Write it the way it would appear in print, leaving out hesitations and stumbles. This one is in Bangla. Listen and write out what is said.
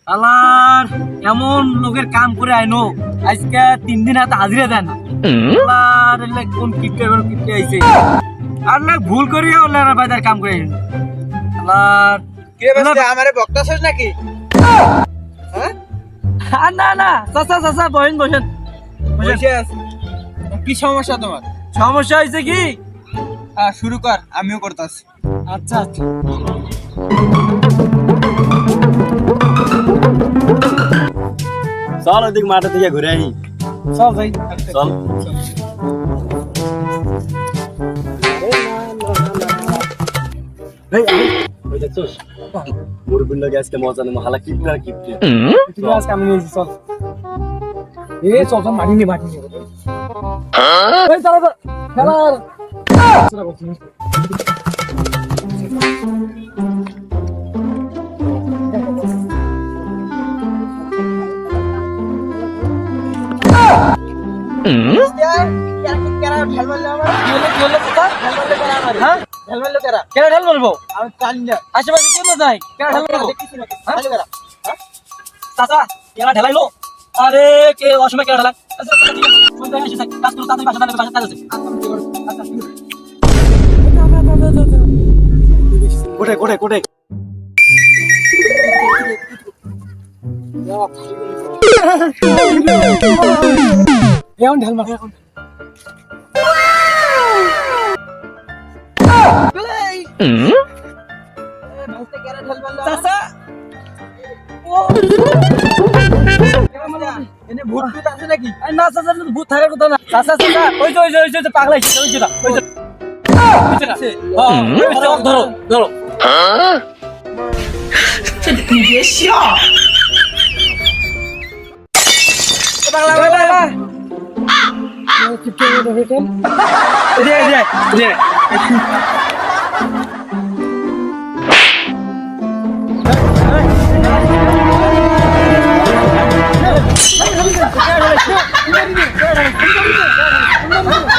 আলার এমন লোকের কাম করে আইনো আজকে 3 দিন হাতে হাজিরা দেন আলার কোন কিপটে আইছে আর না ভুল করিয়া ওলা না বাজার কাম করে আইনো আলার কে বসে আমারে বকতাছস নাকি? হ্যাঁ না না চাচা বসেন বসে আছি। কি সমস্যা তোমার? সমস্যা হয়েছে কি? শুরু কর, আমিও করতাছি। আচ্ছা চল ওদিক মাঠের দিকে ঘুরে আনি। চল ভাই চল ওই দেখছোস মুরবির লগে আজকে মজা নেবো হালা কিপটে আর কিপটে তুই আজকে আমি নিয়েছি চল চল মাটি নি এই চল খেলার কেন ঢাল বলবো আশেপাশে কেন যাই কেন ঢাল বলবো চাচা কেন ঢালাইলো আরে কে অসময় কেন ঢালাই কাজ করো তাড়াতাড়ি বাসা কাজ আছে কোটে এখন ঢাল মার এখন চাচা ভূত টুত আছে নাকি? না চাচা ভূত থাকার কথা না চাচা ওই যে পাগলা ধরো你别笑。 Hey!